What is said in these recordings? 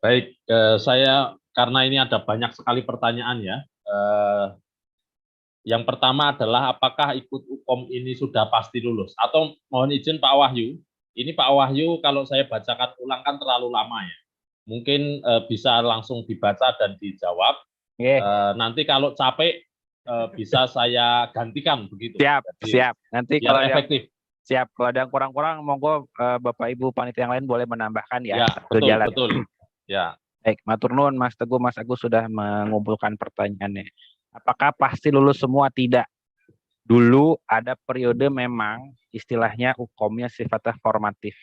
Baik, saya karena ini ada banyak sekali pertanyaan ya. Yang pertama adalah apakah ikut UKOM ini sudah pasti lulus? Atau mohon izin Pak Wahyu, ini Pak Wahyu kalau saya bacakan ulang kan terlalu lama ya. Mungkin bisa langsung dibaca dan dijawab. Oke, Nanti kalau capek bisa saya gantikan begitu. siap, Jadi siap. Nanti biar kalau yang efektif. siap, kalau ada yang kurang-kurang, monggo Bapak Ibu panitia yang lain boleh menambahkan ya Ya, sambil betul, jalan. betul. Ya, Baik, matur nuwun Mas Teguh, Mas Agus sudah mengumpulkan pertanyaannya. Apakah pasti lulus semua? Tidak. Dulu ada periode memang istilahnya UKOM-nya sifatnya formatif.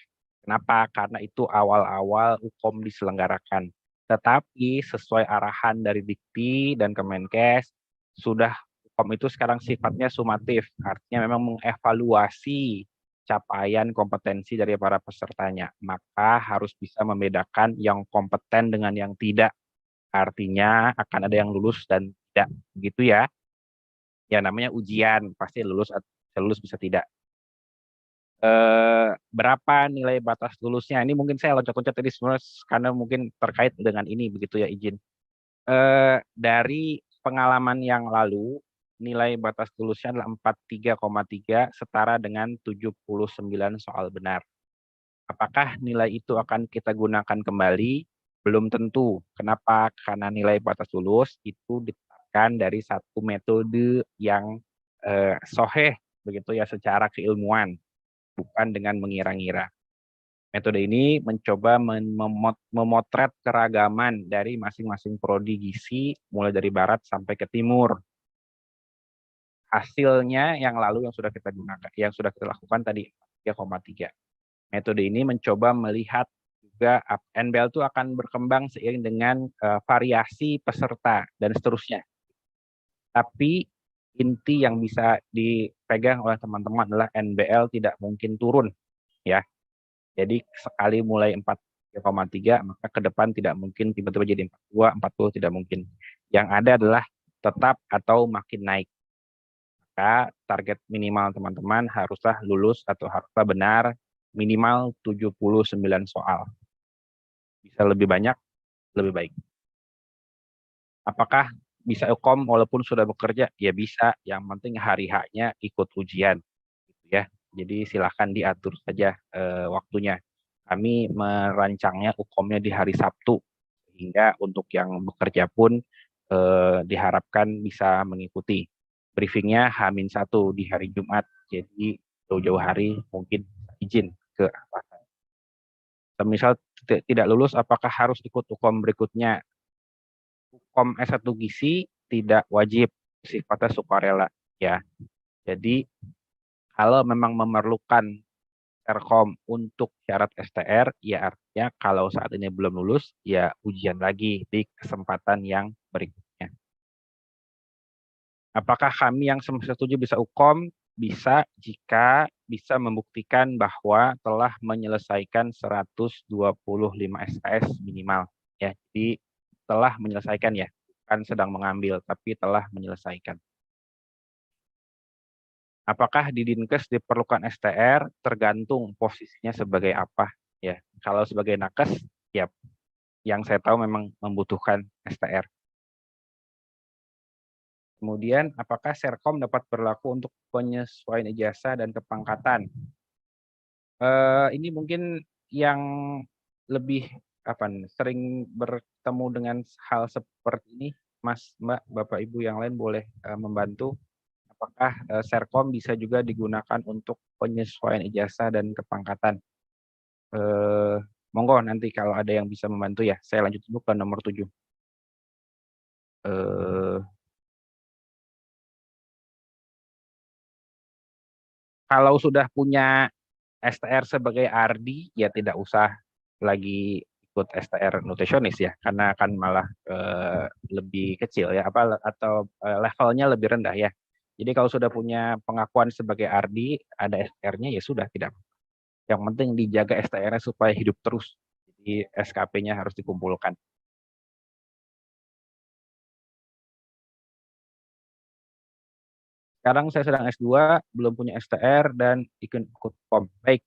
Kenapa? Karena itu awal-awal UKOM diselenggarakan. Tetapi sesuai arahan dari Dikti dan Kemenkes, sudah UKOM itu sekarang sifatnya sumatif. Artinya memang mengevaluasi capaian kompetensi dari para pesertanya. Maka harus bisa membedakan yang kompeten dengan yang tidak. Artinya akan ada yang lulus dan tidak. Begitu ya. Ya namanya ujian, pasti lulus atau bisa lulus bisa tidak. Berapa nilai batas lulusnya? Ini mungkin saya loncat-loncat tadi sebenarnya karena mungkin terkait dengan ini begitu ya, izin. Dari pengalaman yang lalu, nilai batas lulusnya adalah 43,3 setara dengan 79 soal benar. Apakah nilai itu akan kita gunakan kembali? Belum tentu. Kenapa? Karena nilai batas lulus itu ditetapkan dari satu metode yang soheh begitu ya secara keilmuan, bukan dengan mengira-ngira. Metode ini mencoba memotret keragaman dari masing-masing prodi gizi mulai dari barat sampai ke timur. Hasilnya yang lalu yang sudah kita gunakan, yang sudah kita lakukan tadi 3,3. Metode ini mencoba melihat juga NBL itu akan berkembang seiring dengan variasi peserta dan seterusnya. Tapi inti yang bisa dipegang oleh teman-teman adalah NBL tidak mungkin turun, ya. Jadi sekali mulai 4,3 maka ke depan tidak mungkin tiba-tiba jadi 42, 40 tidak mungkin. Yang ada adalah tetap atau makin naik. Maka target minimal teman-teman haruslah lulus atau haruslah benar minimal 79 soal. Bisa lebih banyak, lebih baik. Apakah bisa UKOM walaupun sudah bekerja? Ya bisa, yang penting hari H-nya ikut ujian. Gitu ya. Jadi silahkan diatur saja waktunya. Kami merancangnya UKOM-nya di hari Sabtu, sehingga untuk yang bekerja pun diharapkan bisa mengikuti. Briefingnya H-1 di hari Jumat, jadi jauh-jauh hari mungkin izin ke atasan. Misal tidak lulus, apakah harus ikut UKOM berikutnya? UKOM S1 Gizi tidak wajib, sifatnya sukarela ya. Jadi kalau memang memerlukan Serkom untuk syarat STR, ya artinya kalau saat ini belum lulus, ya ujian lagi di kesempatan yang berikutnya. Apakah kami yang semester 7 bisa UKOM? Bisa jika bisa membuktikan bahwa telah menyelesaikan 125 SKS minimal. Ya, jadi telah menyelesaikan ya, bukan sedang mengambil, tapi telah menyelesaikan. Apakah di Dinkes diperlukan STR? Tergantung posisinya sebagai apa. Ya, kalau sebagai nakes, ya, yang saya tahu memang membutuhkan STR. Kemudian, apakah Serkom dapat berlaku untuk penyesuaian ijazah dan kepangkatan? Ini mungkin yang lebih sering bertemu dengan hal seperti ini, Mas, Mbak, Bapak, Ibu yang lain boleh membantu. Apakah Serkom bisa juga digunakan untuk penyesuaian ijazah dan kepangkatan? Monggo nanti kalau ada yang bisa membantu ya. Saya lanjut dulu ke nomor 7. Kalau sudah punya STR sebagai RD, ya tidak usah lagi ikut STR nutrisionis ya, karena akan malah lebih kecil ya, atau levelnya lebih rendah ya. Jadi kalau sudah punya pengakuan sebagai RD, ada STR-nya ya sudah tidak. Yang penting dijaga STR-nya supaya hidup terus. Jadi SKP-nya harus dikumpulkan. Sekarang saya sedang S2, belum punya STR dan ikut POM. Baik,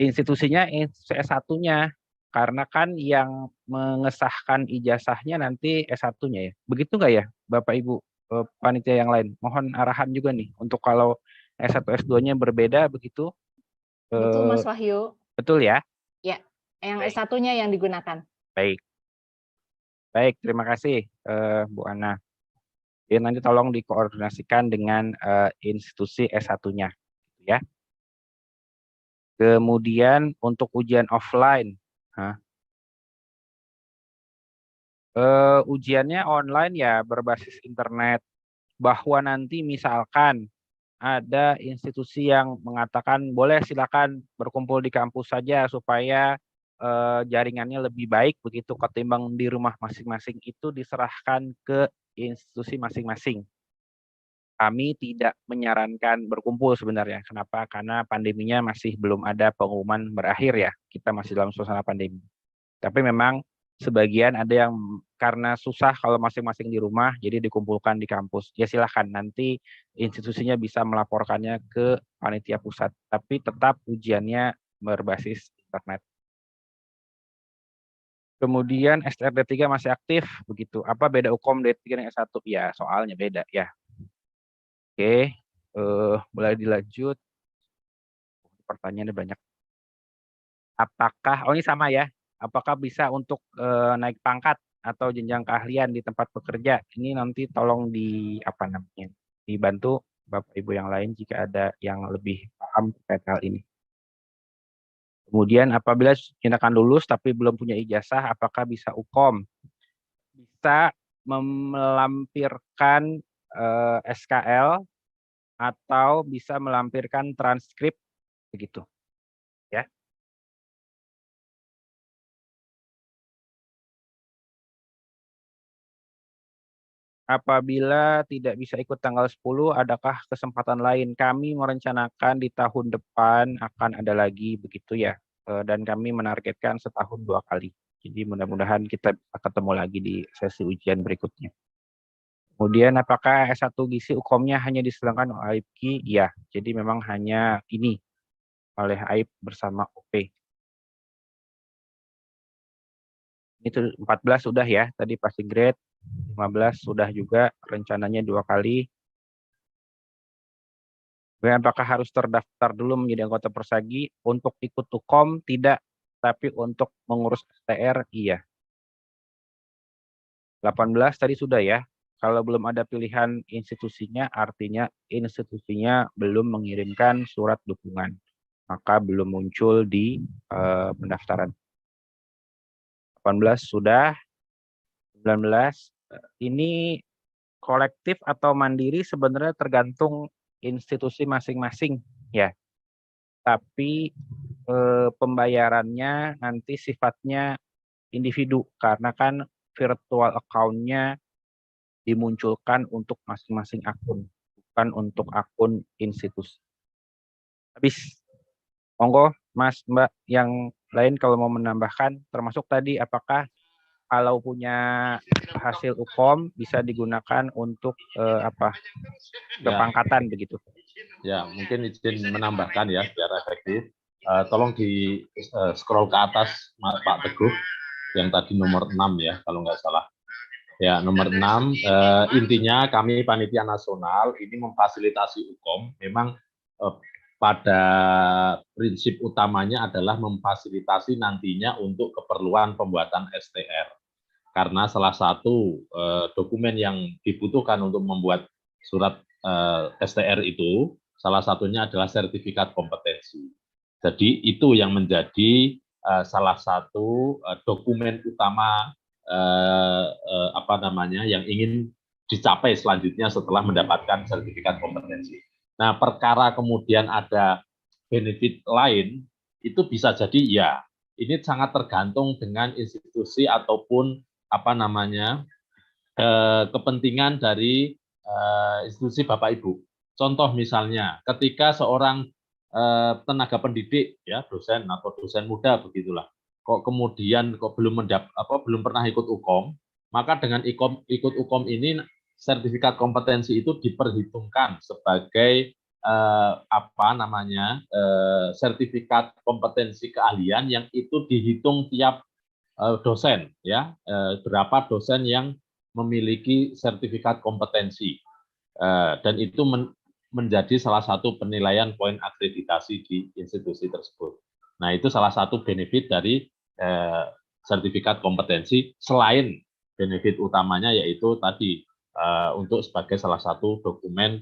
institusinya S1-nya Karena kan yang mengesahkan ijazahnya nanti S1-nya ya. Begitu nggak ya, Bapak Ibu panitia yang lain? Mohon arahan juga nih untuk kalau S1 S2-nya berbeda begitu. Betul, Eh, Mas Wahyu. betul ya? Ya, yang Baik. S1-nya yang digunakan. Baik. Baik, terima kasih Bu Ana. Jadi nanti tolong dikoordinasikan dengan institusi S1-nya ya. Kemudian untuk ujian offline, ujiannya online ya berbasis internet. Bahwa nanti misalkan ada institusi yang mengatakan boleh silakan berkumpul di kampus saja supaya jaringannya lebih baik begitu ketimbang di rumah masing-masing, itu diserahkan ke institusi masing-masing. Kami tidak menyarankan berkumpul sebenarnya. Kenapa? Karena pandeminya masih belum ada pengumuman berakhir ya. Kita masih dalam suasana pandemi. Tapi memang sebagian ada yang karena susah kalau masing-masing di rumah, jadi dikumpulkan di kampus. Ya silahkan, nanti institusinya bisa melaporkannya ke panitia pusat. Tapi tetap ujiannya berbasis internet. Kemudian STR D3 masih aktif, begitu. Apa beda UKOM D3 dan S1? Ya, soalnya beda ya. Oke, boleh dilanjut. Pertanyaannya banyak. Apakah, ini sama ya, apakah bisa untuk naik pangkat atau jenjang keahlian di tempat bekerja? Ini nanti tolong dibantu Bapak Ibu yang lain jika ada yang lebih paham terkait hal ini. Kemudian apabila tindakan lulus tapi belum punya ijazah, apakah bisa UKOM? Bisa melampirkan SKL atau bisa melampirkan transkrip begitu ya. Apabila tidak bisa ikut tanggal 10, adakah kesempatan lain? Kami merencanakan di tahun depan akan ada lagi begitu ya. Dan kami menargetkan setahun 2 kali. Jadi mudah-mudahan kita bisa ketemu lagi di sesi ujian berikutnya. Kemudian apakah S1 Gizi UKOM-nya hanya diselenggarakan oleh AIPKI? Iya, jadi memang hanya ini oleh AIP bersama OP. Itu 14 sudah ya, tadi passing grade. 15 sudah juga, rencananya 2 kali. Kemudian apakah harus terdaftar dulu menjadi anggota Persagi? Untuk ikut UKOM tidak, tapi untuk mengurus STR iya. 18 tadi sudah ya. Kalau belum ada pilihan institusinya, artinya institusinya belum mengirimkan surat dukungan. Maka belum muncul di pendaftaran. 18 sudah. 19 ini kolektif atau mandiri sebenarnya tergantung institusi masing-masing ya. Tapi pembayarannya nanti sifatnya individu karena kan virtual account-nya dimunculkan untuk masing-masing akun, bukan untuk akun institusi. Habis. Monggo Mas Mbak yang lain kalau mau menambahkan, termasuk tadi apakah kalau punya hasil UKOM bisa digunakan untuk kepangkatan begitu. Ya, mungkin izin menambahkan ya biar efektif. Tolong di scroll ke atas Pak Teguh yang tadi nomor 6 ya kalau nggak salah. Ya, nomor 6 intinya kami panitia nasional ini memfasilitasi UKOM. Memang pada prinsip utamanya adalah memfasilitasi nantinya untuk keperluan pembuatan STR. Karena salah satu dokumen yang dibutuhkan untuk membuat surat STR itu salah satunya adalah sertifikat kompetensi. Jadi itu yang menjadi salah satu dokumen utama yang ingin dicapai selanjutnya setelah mendapatkan sertifikat kompetensi. Nah, perkara kemudian ada benefit lain itu bisa jadi ya ini sangat tergantung dengan institusi ataupun kepentingan dari institusi Bapak Ibu. Contoh misalnya, ketika seorang tenaga pendidik, ya dosen atau dosen muda begitulah, kok kemudian belum pernah ikut UKOM, maka dengan ikut UKOM ini sertifikat kompetensi itu diperhitungkan sebagai sertifikat kompetensi keahlian yang itu dihitung tiap dosen, ya, berapa dosen yang memiliki sertifikat kompetensi, dan itu menjadi salah satu penilaian poin akreditasi di institusi tersebut. Nah, itu salah satu benefit dari sertifikat kompetensi, selain benefit utamanya yaitu tadi untuk sebagai salah satu dokumen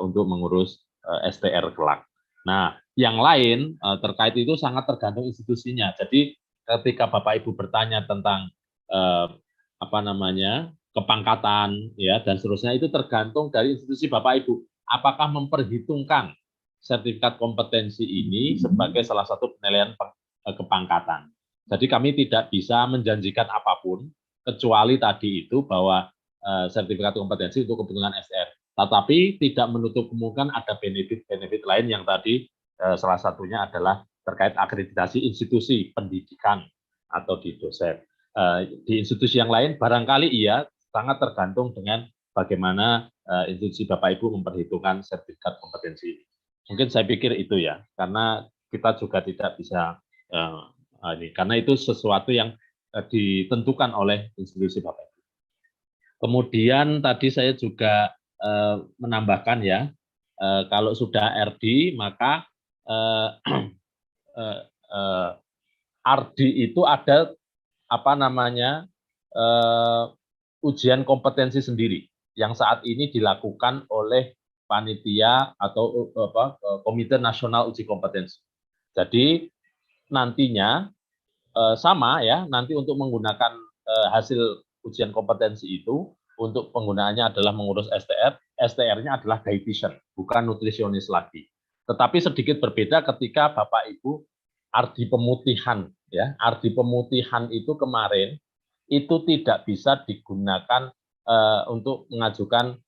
untuk mengurus STR kelak. Nah, yang lain terkait itu sangat tergantung institusinya. Jadi ketika Bapak Ibu bertanya tentang kepangkatan, ya, dan seterusnya, itu tergantung dari institusi Bapak Ibu. Apakah memperhitungkan sertifikat kompetensi ini sebagai salah satu penilaian kepangkatan. Jadi kami tidak bisa menjanjikan apapun kecuali tadi itu bahwa sertifikat kompetensi untuk kepentingan SR. Tetapi tidak menutup kemungkinan ada benefit-benefit lain yang tadi salah satunya adalah terkait akreditasi institusi pendidikan atau di dosen. Di institusi yang lain barangkali iya, sangat tergantung dengan bagaimana institusi Bapak Ibu memperhitungkan sertifikat kompetensi. Mungkin saya pikir itu ya, karena kita juga tidak bisa karena itu sesuatu yang ditentukan oleh institusi Bapak Ibu. Kemudian tadi saya juga menambahkan ya, kalau sudah RD maka RD itu ada ujian kompetensi sendiri yang saat ini dilakukan oleh panitia atau Komite Nasional Uji Kompetensi. Jadi nantinya sama ya, nanti untuk menggunakan hasil ujian kompetensi itu untuk penggunaannya adalah mengurus STR, STR-nya adalah dietitian, bukan nutrisionis lagi. Tetapi sedikit berbeda ketika Bapak Ibu RD pemutihan ya, RD pemutihan itu kemarin itu tidak bisa digunakan untuk mengajukan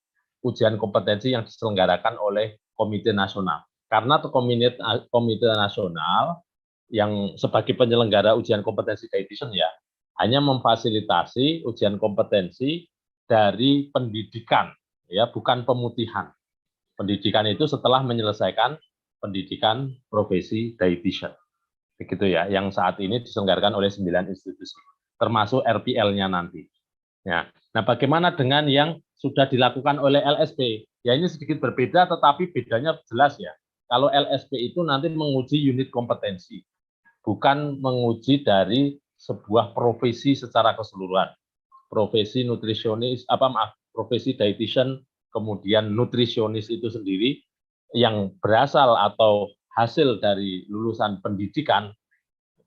ujian kompetensi yang diselenggarakan oleh Komite Nasional. Karena Komite Nasional yang sebagai penyelenggara ujian kompetensi dietitian ya, hanya memfasilitasi ujian kompetensi dari pendidikan, ya, bukan pemutihan. Pendidikan itu setelah menyelesaikan pendidikan profesi dietitian. Begitu ya, yang saat ini diselenggarakan oleh 9 institusi, termasuk RPL-nya nanti. Ya. Nah, bagaimana dengan yang sudah dilakukan oleh LSP? Ya, ini sedikit berbeda, tetapi bedanya jelas ya. Kalau LSP itu nanti menguji unit kompetensi, bukan menguji dari sebuah profesi secara keseluruhan. Profesi nutrisionis, profesi dietitian, kemudian nutrisionis itu sendiri yang berasal atau hasil dari lulusan pendidikan,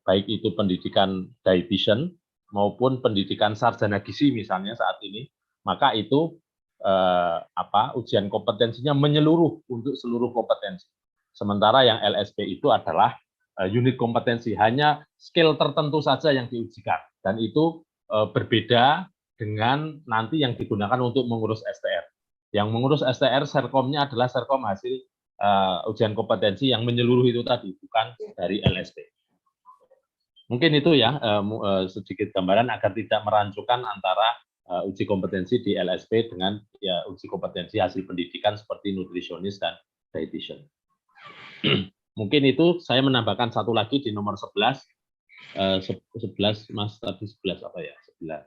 baik itu pendidikan dietitian maupun pendidikan sarjana gizi misalnya saat ini, maka itu ujian kompetensinya menyeluruh untuk seluruh kompetensi. Sementara yang LSP itu adalah unit kompetensi, hanya skill tertentu saja yang diujikan, dan itu berbeda dengan nanti yang digunakan untuk mengurus STR. Yang mengurus STR, serkomnya adalah serkom hasil ujian kompetensi yang menyeluruh itu tadi, bukan dari LSP. Mungkin itu ya sedikit gambaran agar tidak merancukan antara uji kompetensi di LSP dengan ya uji kompetensi hasil pendidikan seperti nutrisionis dan dietitian. Mungkin itu saya menambahkan satu lagi di nomor 11. 11 Mas tadi 11 apa ya? 11.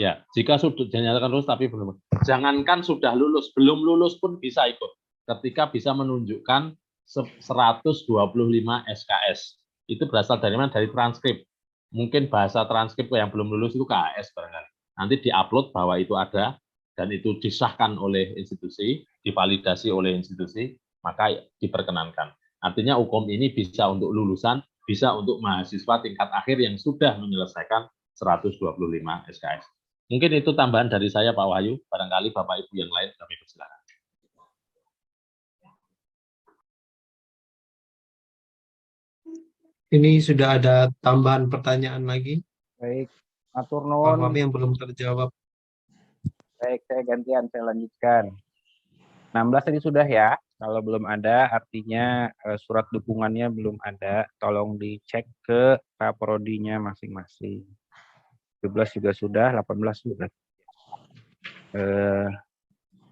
Ya, jika sudah dinyatakan lulus tapi belum, jangankan sudah lulus, belum lulus pun bisa ikut. Ketika bisa menunjukkan 125 SKS. Itu berasal dari mana? Dari transkrip. Mungkin bahasa transkrip yang belum lulus itu KAS barangkali. Nanti diupload bahwa itu ada dan itu disahkan oleh institusi, divalidasi oleh institusi, maka diperkenankan. Artinya UKOM ini bisa untuk lulusan, bisa untuk mahasiswa tingkat akhir yang sudah menyelesaikan 125 SKS. Mungkin itu tambahan dari saya Pak Wahyu, barangkali Bapak Ibu yang lain kami persilakan. Ini sudah ada tambahan pertanyaan lagi. Baik, atur Pak nuwun. Fahmi yang belum terjawab. Baik, saya gantian, saya lanjutkan. 16 tadi sudah ya. Kalau belum ada, artinya surat dukungannya belum ada. Tolong dicek ke Kaprodinya masing-masing. 17 juga sudah, 18 sudah.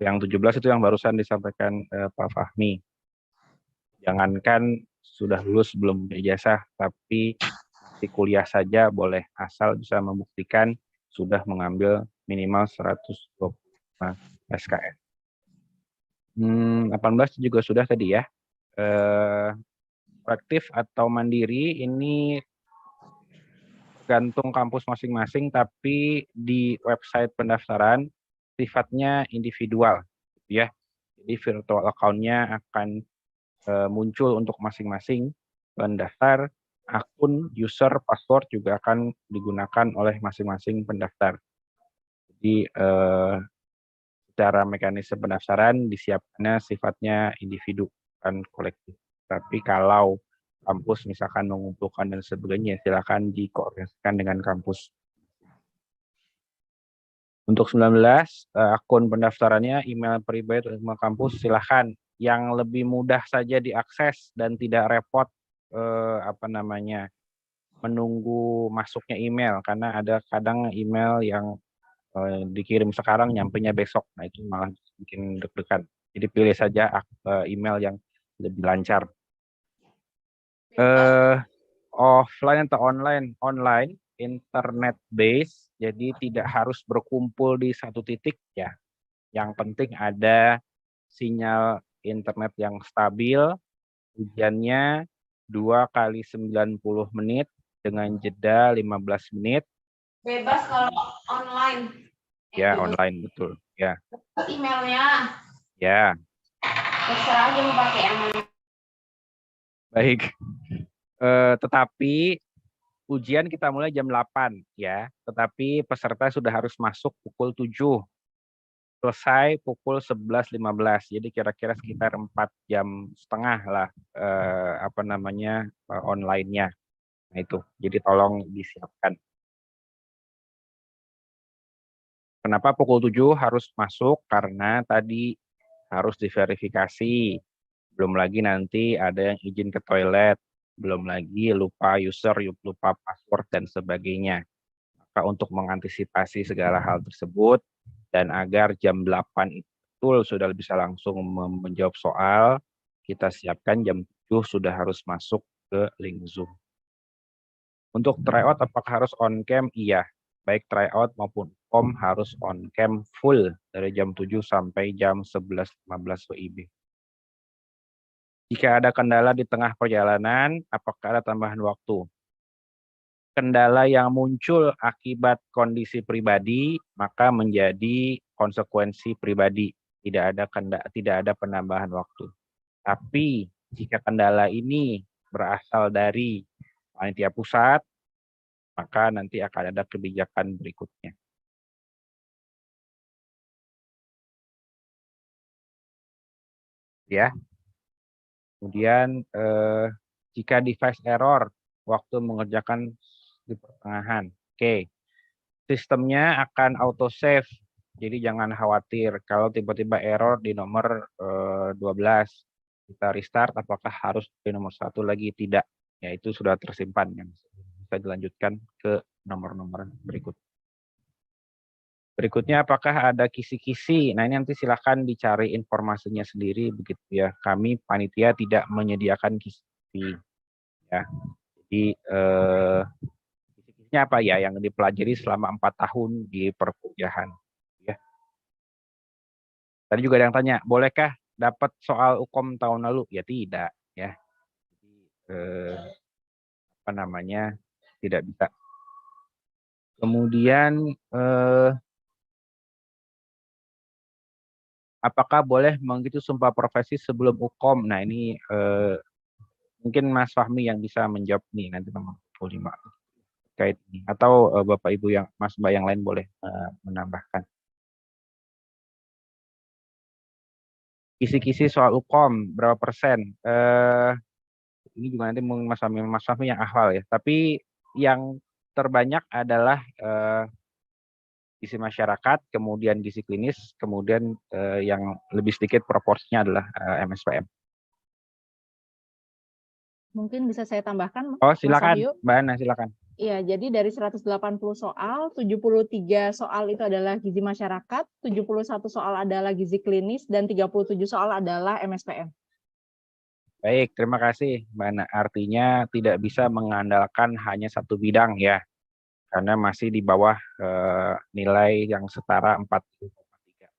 Yang 17 itu yang barusan disampaikan Pak Fahmi. Jangankan sudah lulus belum ijazah, tapi masih kuliah saja boleh, asal bisa membuktikan sudah mengambil minimal 125 SKS. 18 juga sudah tadi ya. Aktif atau mandiri ini tergantung kampus masing-masing, tapi di website pendaftaran sifatnya individual, ya. Jadi virtual account-nya akan muncul untuk masing-masing pendaftar. Akun, user, password juga akan digunakan oleh masing-masing pendaftar. Jadi secara mekanisme pendaftaran disiapkannya sifatnya individu dan kolektif. Tapi kalau kampus misalkan mengumpulkan dan sebagainya, silakan dikoordinasikan dengan kampus. Untuk 19, akun pendaftarannya email pribadi atau email kampus silakan. Yang lebih mudah saja diakses dan tidak repot menunggu masuknya email, karena ada kadang email yang dikirim sekarang nyampenya besok. Nah, itu malah bikin deg-degan. Jadi pilih saja email yang lebih lancar. Offline atau online internet base, jadi tidak harus berkumpul di satu titik ya. Yang penting ada sinyal internet yang stabil. Ujiannya 2 kali 90 menit dengan jeda 15 menit. Bebas kalau online. Ya, online betul. Ya. Emailnya. Ya. Terserah aja mau pakai yang mana. Baik. Tetapi ujian kita mulai jam 8 ya. Tetapi peserta sudah harus masuk pukul 7. Selesai pukul 11.15. Jadi kira-kira sekitar 4,5 jam lah online-nya. Nah itu. Jadi tolong disiapkan. Kenapa pukul 7 harus masuk? Karena tadi harus diverifikasi. Belum lagi nanti ada yang izin ke toilet. Belum lagi lupa user, lupa password, dan sebagainya. Maka untuk mengantisipasi segala hal tersebut, dan agar jam 8 itu sudah bisa langsung menjawab soal, kita siapkan jam 7 sudah harus masuk ke link Zoom. Untuk tryout apakah harus on cam? Iya. Baik tryout maupun harus on cam full dari jam 7 sampai jam 11.15 WIB. Jika ada kendala di tengah perjalanan, apakah ada tambahan waktu? Kendala yang muncul akibat kondisi pribadi, maka menjadi konsekuensi pribadi. Tidak ada penambahan waktu. Tapi jika kendala ini berasal dari panitia pusat, maka nanti akan ada kebijakan berikutnya. Ya. Kemudian jika device error waktu mengerjakan di pertengahan, oke. Sistemnya akan auto save. Jadi jangan khawatir kalau tiba-tiba error di nomor 12. Kita restart, apakah harus di nomor 1 lagi? Tidak. Ya, itu sudah tersimpan yang bisa dilanjutkan ke nomor-nomor berikut. Berikutnya, apakah ada kisi-kisi? Nah, ini nanti silakan dicari informasinya sendiri begitu ya. Kami panitia tidak menyediakan kisi-kisi. Ya. Jadi kisi-kisinya apa ya yang dipelajari selama 4 tahun di perkuliahan. Ya. Tadi juga ada yang tanya, bolehkah dapat soal UKOM tahun lalu? Ya tidak. Ya. Tidak bisa. Kemudian apakah boleh mengikuti sumpah profesi sebelum UKOM? Nah ini mungkin Mas Fahmi yang bisa menjawab nih nanti nomor 25 terkait ini. Atau Bapak Ibu yang Mas Mbak yang lain boleh menambahkan. Kisi-kisi soal UKOM berapa persen? Ini juga nanti Mas Fahmi yang hafal ya. Tapi yang terbanyak adalah gizi masyarakat, kemudian gizi klinis, kemudian yang lebih sedikit proporsinya adalah MSPM. Mungkin bisa saya tambahkan, Oh, silakan, Mas Wahyu. Mbak Ana, silakan. Iya, jadi dari 180 soal, 73 soal itu adalah gizi masyarakat, 71 soal adalah gizi klinis, dan 37 soal adalah MSPM. Baik, terima kasih, Mbak Ana. Artinya tidak bisa mengandalkan hanya satu bidang ya, karena masih di bawah nilai yang setara 40,3.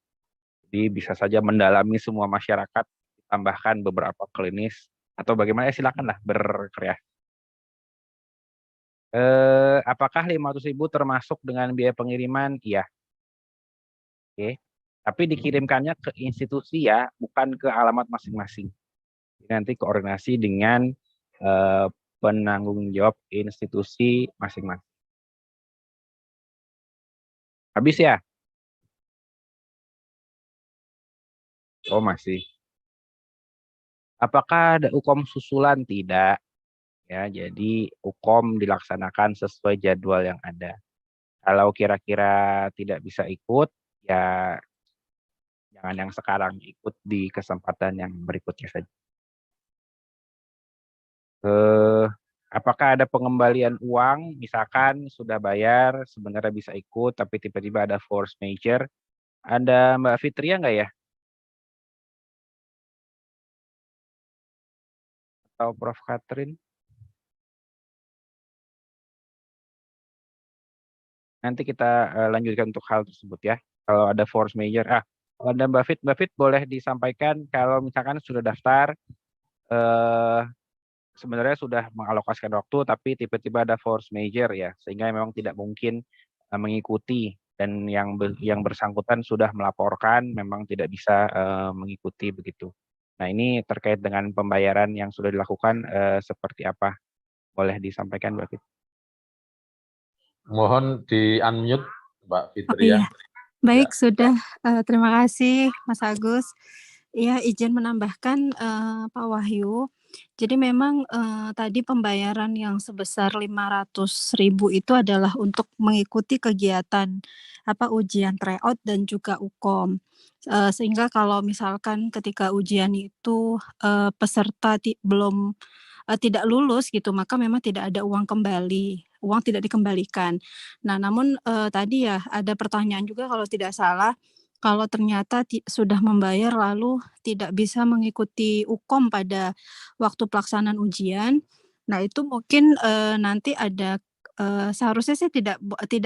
Jadi bisa saja mendalami semua masyarakat, tambahkan beberapa klinis, atau bagaimana, silakanlah berkreasi. Apakah 500.000 termasuk dengan biaya pengiriman? Iya. Oke. Tapi dikirimkannya ke institusi ya, bukan ke alamat masing-masing. Nanti koordinasi dengan penanggung jawab institusi masing-masing. Habis ya? Oh, masih. Apakah ada UKOM susulan? Tidak. Ya, jadi UKOM dilaksanakan sesuai jadwal yang ada. Kalau kira-kira tidak bisa ikut, ya jangan yang sekarang, ikut di kesempatan yang berikutnya saja. Apakah ada pengembalian uang, misalkan sudah bayar, sebenarnya bisa ikut, tapi tiba-tiba ada force majeure. Ada Mbak Fitria nggak ya? Atau Prof. Katrin? Nanti kita lanjutkan untuk hal tersebut ya. Kalau ada force majeure, kalau ada Mbak Fit boleh disampaikan kalau misalkan sudah daftar, sebenarnya sudah mengalokasikan waktu, tapi tiba-tiba ada force majeure ya, sehingga memang tidak mungkin mengikuti, dan yang bersangkutan sudah melaporkan memang tidak bisa mengikuti begitu. Nah, ini terkait dengan pembayaran yang sudah dilakukan seperti apa? Boleh disampaikan, Mbak Fit? Mohon di-unmute, Mbak Oh Fitria. iya, baik sudah. Terima kasih Mas Agus. Ya, izin menambahkan Pak Wahyu. Jadi memang tadi pembayaran yang sebesar 500.000 itu adalah untuk mengikuti kegiatan ujian tryout dan juga UKOM. Sehingga kalau misalkan ketika ujian itu peserta tidak lulus gitu, maka memang tidak ada uang kembali, uang tidak dikembalikan. Nah, namun tadi ya ada pertanyaan juga kalau tidak salah, kalau ternyata sudah membayar lalu tidak bisa mengikuti UKOM pada waktu pelaksanaan ujian, nah itu mungkin nanti ada seharusnya sih tidak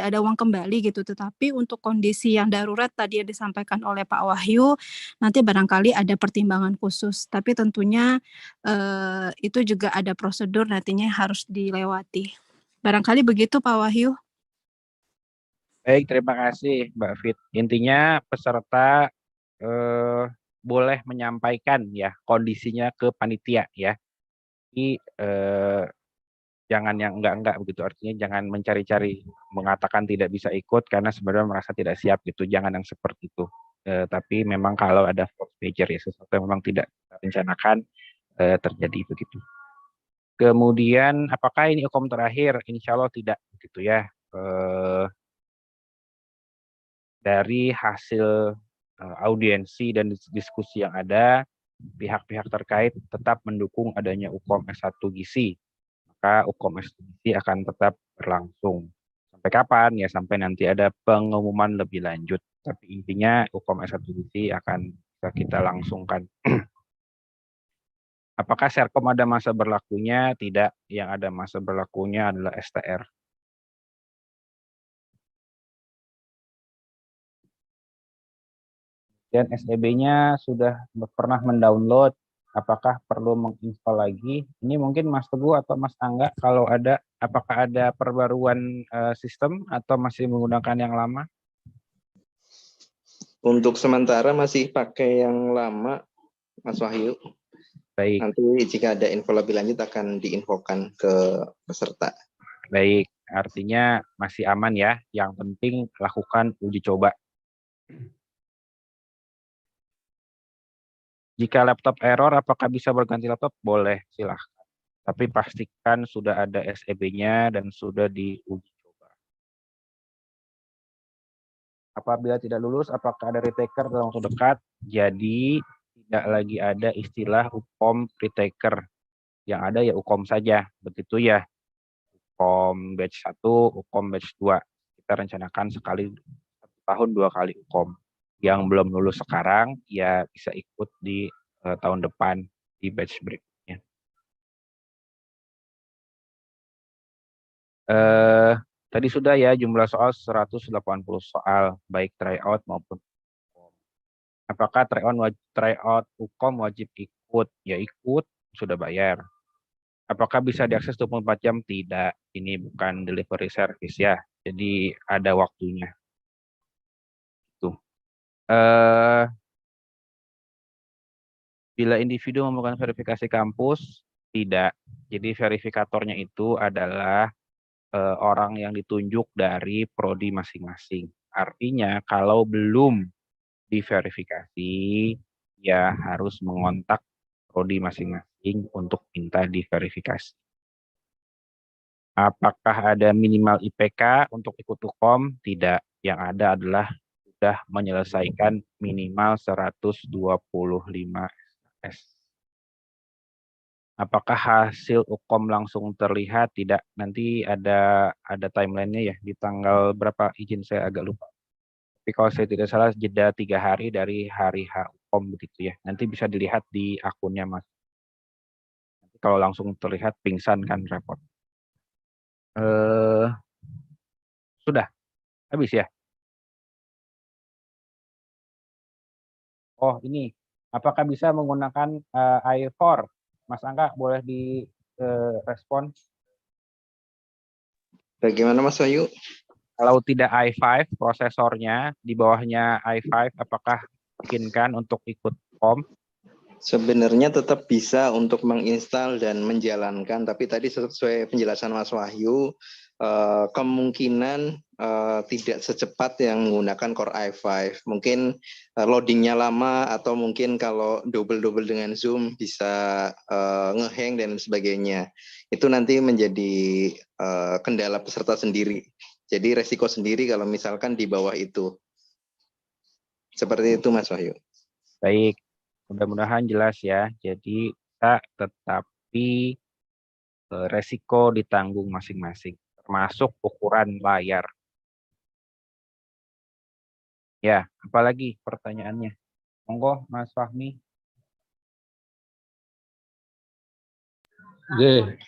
ada uang kembali gitu, tetapi untuk kondisi yang darurat tadi yang disampaikan oleh Pak Wahyu, nanti barangkali ada pertimbangan khusus, tapi tentunya itu juga ada prosedur nantinya harus dilewati. Barangkali begitu Pak Wahyu. Baik, terima kasih Mbak Fit. Intinya peserta boleh menyampaikan ya kondisinya ke panitia ya. Jadi jangan yang enggak begitu, artinya jangan mencari-cari mengatakan tidak bisa ikut karena sebenarnya merasa tidak siap gitu, jangan yang seperti itu. Tapi memang kalau ada force majeure ya, sesuatu yang memang tidak kita rencanakan terjadi begitu. Kemudian apakah ini UKOM terakhir? Insya Allah tidak begitu ya. Dari hasil audiensi dan diskusi yang ada, pihak-pihak terkait tetap mendukung adanya UKOM S1 Gizi. Maka UKOM S1 Gizi akan tetap berlangsung. Sampai kapan? Ya sampai nanti ada pengumuman lebih lanjut. Tapi intinya UKOM S1 Gizi akan kita langsungkan. Apakah Serkom ada masa berlakunya? Tidak. Yang ada masa berlakunya adalah STR. Dan SEB-nya sudah pernah mendownload, apakah perlu menginstall lagi? Ini mungkin Mas Teguh atau Mas Angga, kalau ada, apakah ada perbaruan sistem atau masih menggunakan yang lama? Untuk sementara masih pakai yang lama, Mas Wahyu. Baik. Nanti jika ada info lebih lanjut akan diinfokan ke peserta. Baik, artinya masih aman ya. Yang penting lakukan uji coba. Jika laptop error, apakah bisa berganti laptop? Boleh, silahkan. Tapi pastikan sudah ada SEB-nya dan sudah diuji coba. Apabila tidak lulus, apakah ada retaker dalam waktu dekat? Jadi, tidak lagi ada istilah UKOM retaker. Yang ada ya UKOM saja. Begitu ya. UKOM batch 1, UKOM batch 2. Kita rencanakan sekali 1 tahun 2 kali UKOM. Yang belum lulus sekarang ya bisa ikut di tahun depan di batch berikutnya. Tadi sudah ya jumlah soal 180 soal, baik tryout maupun UKOM. Apakah tryout UKOM wajib ikut? Ya ikut, sudah bayar. Apakah bisa diakses 24 jam? Tidak, ini bukan delivery service ya, jadi ada waktunya. Tuh. Bila individu memerlukan verifikasi kampus, tidak. Jadi verifikatornya itu adalah orang yang ditunjuk dari prodi masing-masing. Artinya kalau belum diverifikasi, ya harus mengontak prodi masing-masing untuk minta diverifikasi. Apakah ada minimal IPK untuk ikut UKOM? Tidak. Yang ada adalah sudah menyelesaikan minimal 125 SKS. Apakah hasil UKOM langsung terlihat? Tidak. Nanti ada timelinenya ya, di tanggal berapa, izin saya agak lupa. Tapi kalau saya tidak salah jeda 3 hari dari hari H UKOM begitu ya. Nanti bisa dilihat di akunnya Mas. Nanti kalau langsung terlihat pingsan kan repot. Sudah habis ya. Oh ini, apakah bisa menggunakan i4? Mas Angga boleh di respon. Bagaimana Mas Wahyu? Kalau tidak i5 prosesornya, di bawahnya i5, apakah memungkinkan untuk ikut UKOM? Sebenarnya tetap bisa untuk menginstal dan menjalankan, tapi tadi sesuai penjelasan Mas Wahyu, kemungkinan tidak secepat yang menggunakan Core i5. Mungkin loadingnya lama, atau mungkin kalau double-double dengan Zoom bisa ngehang dan sebagainya. Itu nanti menjadi kendala peserta sendiri. Jadi resiko sendiri kalau misalkan di bawah itu. Seperti itu Mas Wahyu. Baik, mudah-mudahan jelas ya. Jadi kita tetapi resiko ditanggung masing-masing, termasuk ukuran layar. Ya, apalagi pertanyaannya? Monggo Mas Fahmi. Oke.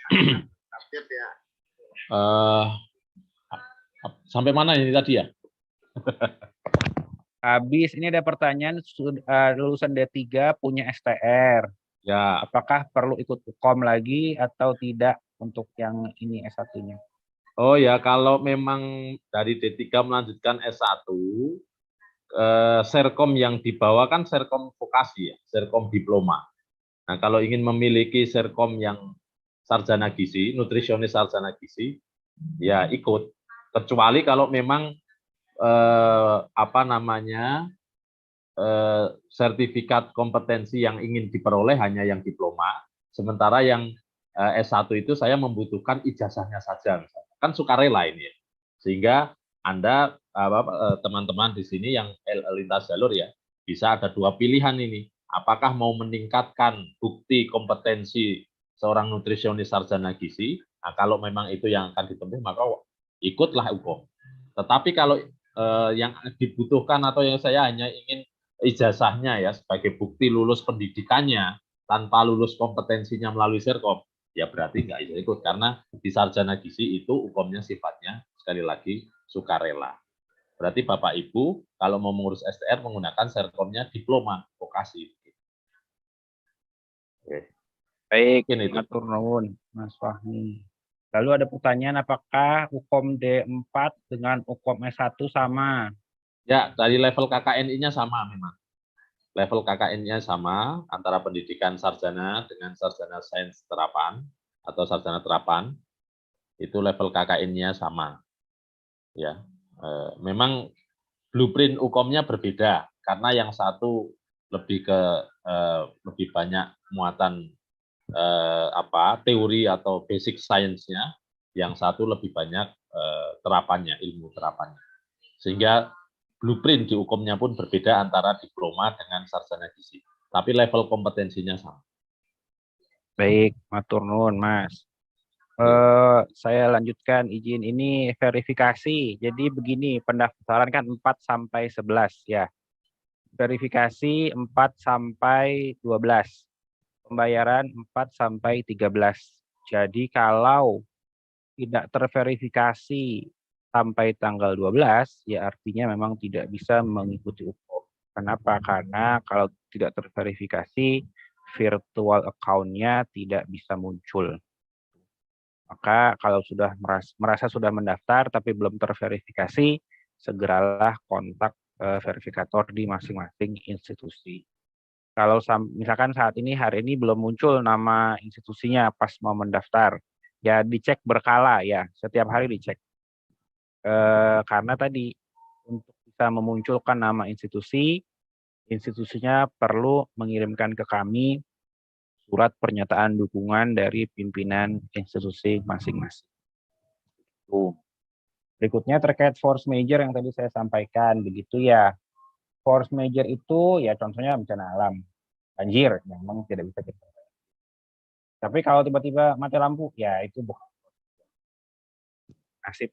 Sampai mana ini tadi ya? Habis ini ada pertanyaan, lulusan D3 punya STR. Ya, Apakah perlu ikut UKOM lagi atau tidak untuk yang ini S1-nya? oh ya, kalau memang dari D3 melanjutkan S1, Serkom yang dibawa kan Serkom vokasi ya, Serkom diploma. Nah, kalau ingin memiliki Serkom yang sarjana gizi, nutrisionis sarjana gizi, ya ikut. Kecuali kalau memang sertifikat kompetensi yang ingin diperoleh hanya yang diploma, sementara yang S1 itu saya membutuhkan ijazahnya saja, misalnya. Kan sukarela ini ya. Sehingga Anda teman-teman di sini yang lintas jalur ya, bisa ada 2 pilihan ini. Apakah mau meningkatkan bukti kompetensi seorang nutrisionis sarjana gizi? Nah, kalau memang itu yang akan ditempuh, maka ikutlah UKOM. Tetapi kalau yang dibutuhkan atau yang saya hanya ingin ijazahnya ya sebagai bukti lulus pendidikannya tanpa lulus kompetensinya melalui Serkom, ya berarti nggak bisa ikut, karena di sarjana gizi itu UKOM-nya sifatnya sekali lagi sukarela. Berarti Bapak Ibu kalau mau mengurus STR menggunakan Serkom-nya diploma vokasi. Oke. Baik, Mungkin itu. matur nuwun Mas Fahmi. Lalu ada pertanyaan, apakah UKOM D4 dengan UKOM S1 sama? Ya, dari level KKNI-nya sama memang. Level KKN-nya sama antara pendidikan sarjana dengan sarjana sains terapan atau sarjana terapan. Itu level KKN-nya sama. Ya. Memang blueprint UKOM-nya berbeda karena yang satu lebih banyak muatan teori atau basic science-nya, yang satu lebih banyak terapannya, ilmu terapannya. Sehingga blueprint di UKOM-nya pun berbeda antara diploma dengan sarjana gizi. Tapi level kompetensinya sama. Baik, matur nuwun Mas. Saya lanjutkan izin ini verifikasi. Jadi begini, pendaftaran kan 4 sampai 11 ya. Verifikasi 4 sampai 12. Pembayaran 4 sampai 13. Jadi kalau tidak terverifikasi sampai tanggal 12, ya artinya memang tidak bisa mengikuti UKOM. Kenapa? Karena kalau tidak terverifikasi, virtual account-nya tidak bisa muncul. Maka kalau sudah merasa sudah mendaftar tapi belum terverifikasi, segeralah kontak verifikator di masing-masing institusi. Kalau misalkan saat ini hari ini belum muncul nama institusinya pas mau mendaftar, ya dicek berkala ya, setiap hari dicek. Karena tadi untuk bisa memunculkan nama institusi, institusinya perlu mengirimkan ke kami surat pernyataan dukungan dari pimpinan institusi masing-masing. Berikutnya terkait force major yang tadi saya sampaikan, begitu ya. Force major itu ya contohnya bencana alam, banjir, memang tidak bisa kita. Tapi kalau tiba-tiba mati lampu, ya itu bukan nasib.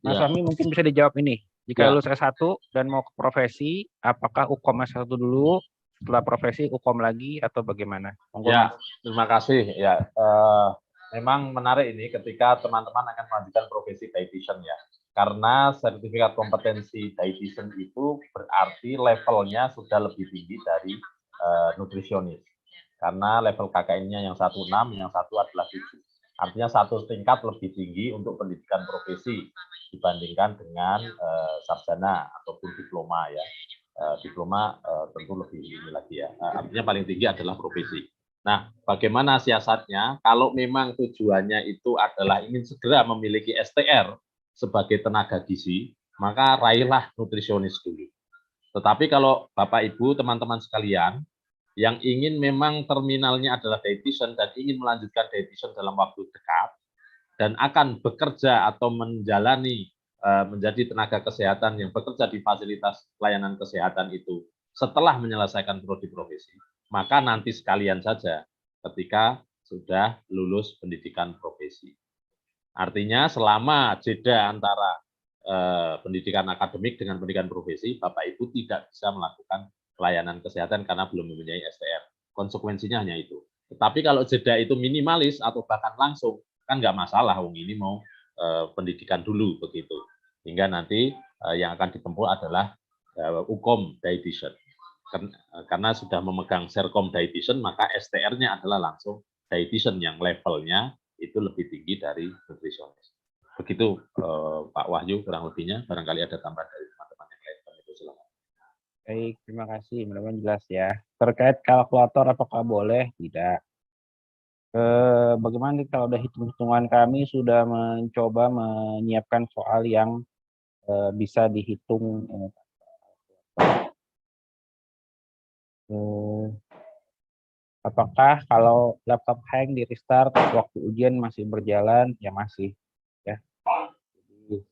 Mas Ya. Fahmi mungkin bisa dijawab ini. Jika Ya. lulus S1 dan mau ke profesi, apakah UKOM S1 dulu, setelah profesi UKOM lagi, atau bagaimana? Ya, terima kasih. Ya, memang menarik ini ketika teman-teman akan melanjutkan profesi dietitian ya. Karena sertifikat kompetensi dietitian itu berarti levelnya sudah lebih tinggi dari nutrisionis. Karena level KKN-nya yang 16, yang satu adalah 7. Artinya satu tingkat lebih tinggi untuk pendidikan profesi dibandingkan dengan sarjana ataupun diploma ya. Diploma tentu lebih ini lagi ya. Artinya paling tinggi adalah profesi. Nah, bagaimana siasatnya? Kalau memang tujuannya itu adalah ingin segera memiliki STR sebagai tenaga gizi, maka raihlah nutrisionis dulu. Tetapi kalau Bapak Ibu, teman-teman sekalian, yang ingin memang terminalnya adalah dietitian dan ingin melanjutkan dietitian dalam waktu dekat, dan akan bekerja atau menjalani menjadi tenaga kesehatan yang bekerja di fasilitas pelayanan kesehatan itu setelah menyelesaikan prodi profesi, maka nanti sekalian saja ketika sudah lulus pendidikan profesi. Artinya selama jeda antara pendidikan akademik dengan pendidikan profesi, Bapak Ibu tidak bisa melakukan pelayanan kesehatan karena belum mempunyai STR. Konsekuensinya hanya itu. Tetapi kalau jeda itu minimalis atau bahkan langsung, kan nggak masalah, ini mau pendidikan dulu begitu. Hingga nanti yang akan ditempuh adalah UKOM dietitian. Karena sudah memegang Serkom dietitian, maka STR-nya adalah langsung dietitian yang levelnya itu lebih tinggi dari nutrisionis. Begitu Pak Wahyu kurang lebihnya, barangkali ada tambahan dari teman-teman yang lain. Itu silakan. Baik, terima kasih. Mudah-mudahan jelas ya. Terkait kalkulator apakah boleh? Tidak. Bagaimana kalau ada hitung-hitungan, kami sudah mencoba menyiapkan soal yang bisa dihitung. Apakah kalau laptop hang di restart waktu ujian masih berjalan? Ya masih. Ya. Jadi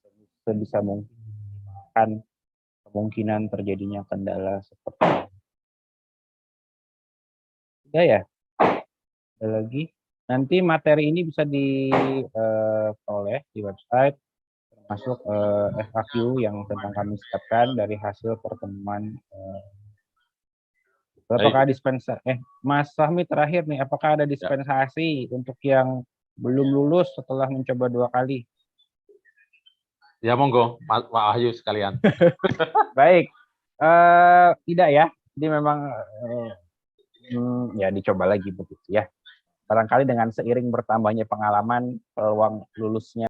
sebisa mungkin minimalkan kemungkinan terjadinya kendala seperti ini. Sudah ya? Ada lagi? Nanti materi ini bisa diperoleh di website, termasuk FAQ yang tentang kami siapkan dari hasil pertemuan. Apakah dispensasi? Mas Fahmi terakhir nih, apakah ada dispensasi untuk yang belum lulus setelah mencoba 2 kali? Ya monggo, Pak Wahyu sekalian. Baik, tidak ya. Jadi memang ya dicoba lagi begitu ya. Barangkali dengan seiring bertambahnya pengalaman, peluang lulusnya